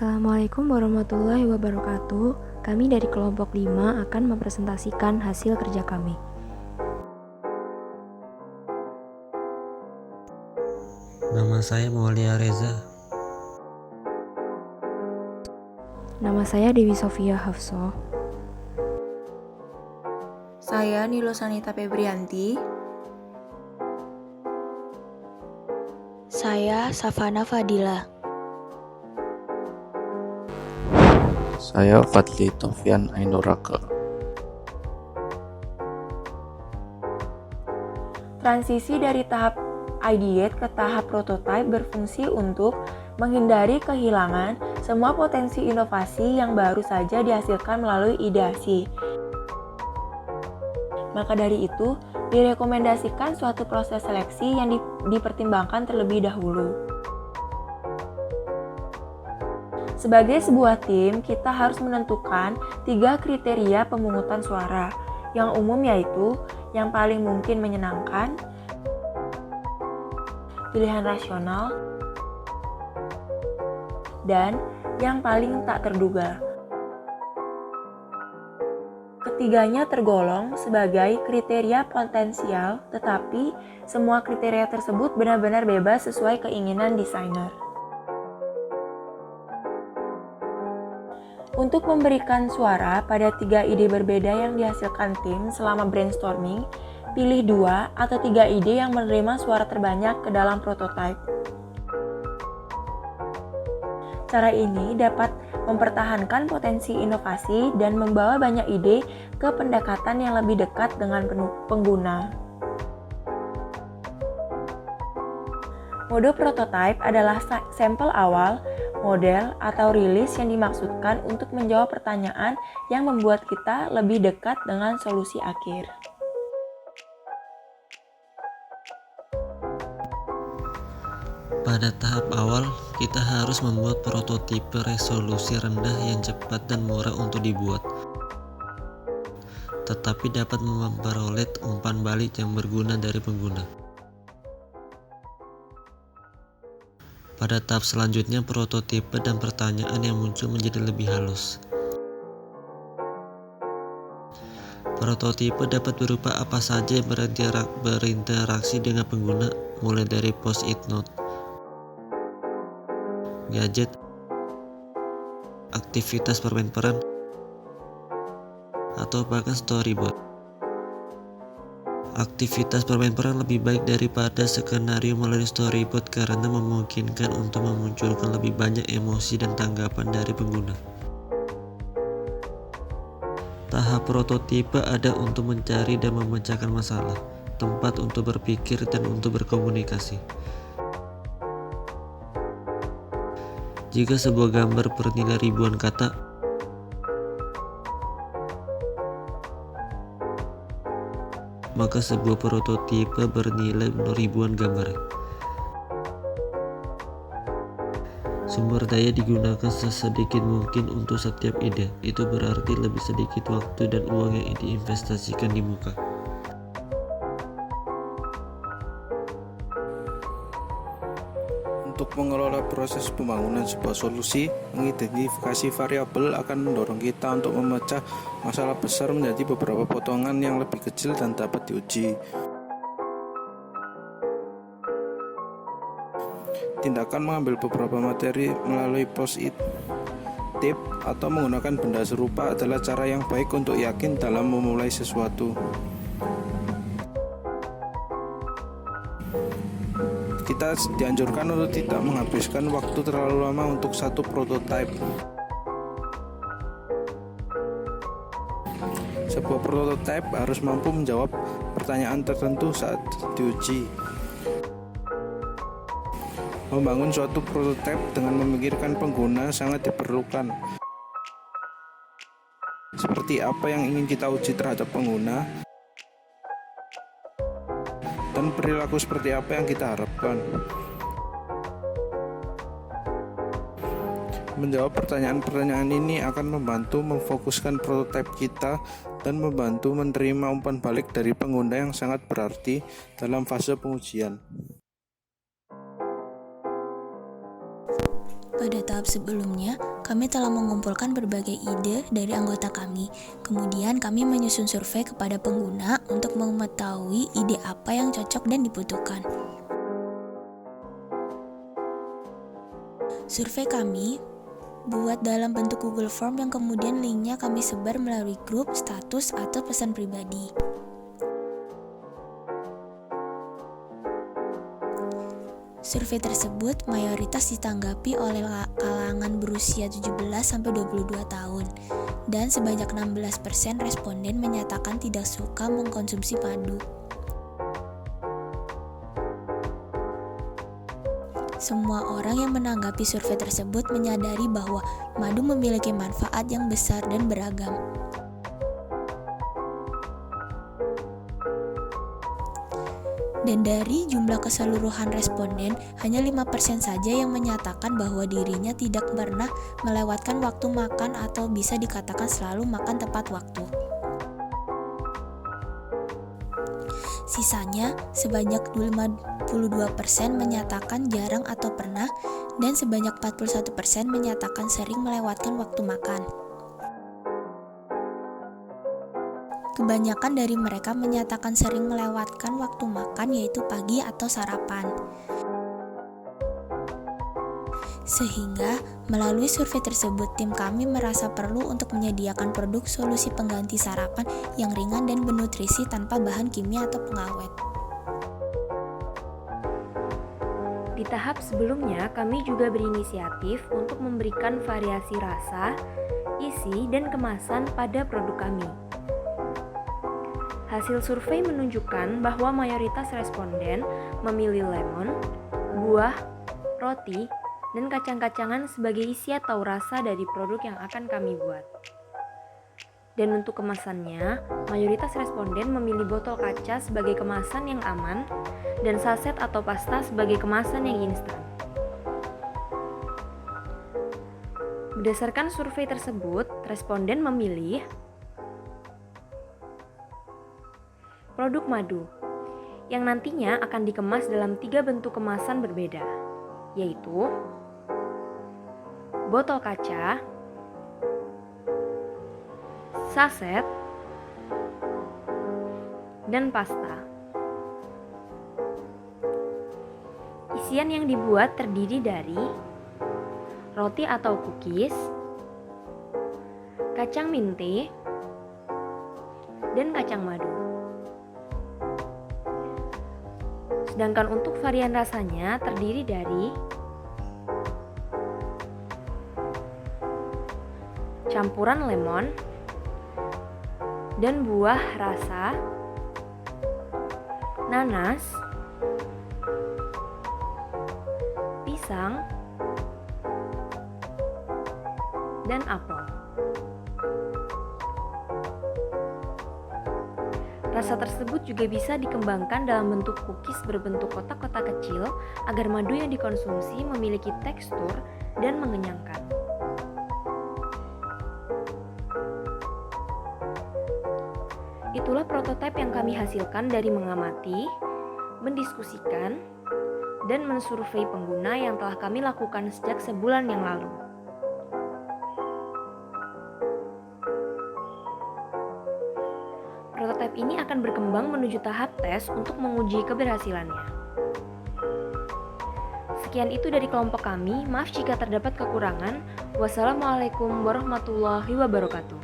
Assalamualaikum warahmatullahi wabarakatuh. Kami dari kelompok 5 akan mempresentasikan hasil kerja kami. Nama saya Maulia Reza. Nama saya Dewi Sofia Hafsoh. Saya Nilo Sanita Febrianti. Saya Safana Fadila. Saya Fadli Tofian Ainuraka. Transisi dari tahap ideate ke tahap prototype berfungsi untuk menghindari kehilangan semua potensi inovasi yang baru saja dihasilkan melalui ideasi. Maka dari itu, direkomendasikan suatu proses seleksi yang dipertimbangkan terlebih dahulu. Sebagai sebuah tim, kita harus menentukan 3 kriteria pemungutan suara, yang umum yaitu yang paling mungkin menyenangkan, pilihan rasional, dan yang paling tak terduga. Ketiganya tergolong sebagai kriteria potensial, tetapi semua kriteria tersebut benar-benar bebas sesuai keinginan desainer. Untuk memberikan suara pada 3 ide berbeda yang dihasilkan tim selama brainstorming, pilih 2 atau 3 ide yang menerima suara terbanyak ke dalam prototipe. Cara ini dapat mempertahankan potensi inovasi dan membawa banyak ide ke pendekatan yang lebih dekat dengan pengguna. Mode prototype adalah sampel awal, model, atau rilis yang dimaksudkan untuk menjawab pertanyaan yang membuat kita lebih dekat dengan solusi akhir. Pada tahap awal, kita harus membuat prototipe resolusi rendah yang cepat dan murah untuk dibuat, tetapi dapat memperoleh umpan balik yang berguna dari pengguna. Pada tahap selanjutnya, prototipe dan pertanyaan yang muncul menjadi lebih halus. Prototipe dapat berupa apa saja yang berinteraksi dengan pengguna, mulai dari post-it note, gadget, aktivitas permain peran, atau bahkan storyboard. Aktivitas permain peran lebih baik daripada skenario melalui storyboard karena memungkinkan untuk memunculkan lebih banyak emosi dan tanggapan dari pengguna. Tahap prototipe ada untuk mencari dan memecahkan masalah, tempat untuk berpikir dan untuk berkomunikasi. Jika sebuah gambar bernilai ribuan kata, maka sebuah prototipe bernilai ribuan gambar. Sumber daya digunakan sesedikit mungkin untuk setiap ide. Itu berarti lebih sedikit waktu dan uang yang diinvestasikan di muka. Untuk mengelola proses pembangunan sebuah solusi, mengidentifikasi variabel akan mendorong kita untuk memecah masalah besar menjadi beberapa potongan yang lebih kecil dan dapat diuji. Tindakan mengambil beberapa materi melalui post-it, tape, atau menggunakan benda serupa adalah cara yang baik untuk yakin dalam memulai sesuatu. Kita dianjurkan untuk tidak menghabiskan waktu terlalu lama untuk satu prototipe. Sebuah prototipe harus mampu menjawab pertanyaan tertentu saat diuji. Membangun suatu prototipe dengan memikirkan pengguna sangat diperlukan. Seperti apa yang ingin kita uji terhadap pengguna, dan perilaku seperti apa yang kita harapkan. Menjawab pertanyaan-pertanyaan ini akan membantu memfokuskan prototipe kita dan membantu menerima umpan balik dari pengguna yang sangat berarti dalam fase pengujian. Pada tahap sebelumnya, kami telah mengumpulkan berbagai ide dari anggota kami. Kemudian kami menyusun survei kepada pengguna untuk mengetahui ide apa yang cocok dan dibutuhkan. Survei kami buat dalam bentuk Google Form yang kemudian linknya kami sebar melalui grup, status, atau pesan pribadi. Survei tersebut mayoritas ditanggapi oleh kalangan berusia 17-22 tahun, dan sebanyak 16% responden menyatakan tidak suka mengkonsumsi madu. Semua orang yang menanggapi survei tersebut menyadari bahwa madu memiliki manfaat yang besar dan beragam. Dan dari jumlah keseluruhan responden, hanya 5% saja yang menyatakan bahwa dirinya tidak pernah melewatkan waktu makan atau bisa dikatakan selalu makan tepat waktu. Sisanya, sebanyak 52% menyatakan jarang atau pernah, dan sebanyak 41% menyatakan sering melewatkan waktu makan. Kebanyakan dari mereka menyatakan sering melewatkan waktu makan, yaitu pagi atau sarapan. Sehingga, melalui survei tersebut, tim kami merasa perlu untuk menyediakan produk solusi pengganti sarapan yang ringan dan bernutrisi tanpa bahan kimia atau pengawet. Di tahap sebelumnya, kami juga berinisiatif untuk memberikan variasi rasa, isi, dan kemasan pada produk kami. Hasil survei menunjukkan bahwa mayoritas responden memilih lemon, buah, roti, dan kacang-kacangan sebagai isi atau rasa dari produk yang akan kami buat. Dan untuk kemasannya, mayoritas responden memilih botol kaca sebagai kemasan yang aman dan saset atau pasta sebagai kemasan yang instan. Berdasarkan survei tersebut, responden memilih produk madu yang nantinya akan dikemas dalam 3 bentuk kemasan berbeda, yaitu botol kaca, saset, dan pasta. Isian yang dibuat terdiri dari roti atau cookies, kacang mente, dan kacang madu. Sedangkan untuk varian rasanya terdiri dari campuran lemon dan buah rasa, nanas, pisang, dan apel. Rasa tersebut juga bisa dikembangkan dalam bentuk cookies berbentuk kotak-kotak kecil agar madu yang dikonsumsi memiliki tekstur dan mengenyangkan. Itulah prototipe yang kami hasilkan dari mengamati, mendiskusikan, dan mensurvei pengguna yang telah kami lakukan sejak sebulan yang lalu. Prototipe ini akan berkembang menuju tahap tes untuk menguji keberhasilannya. Sekian itu dari kelompok kami, maaf jika terdapat kekurangan. Wassalamualaikum warahmatullahi wabarakatuh.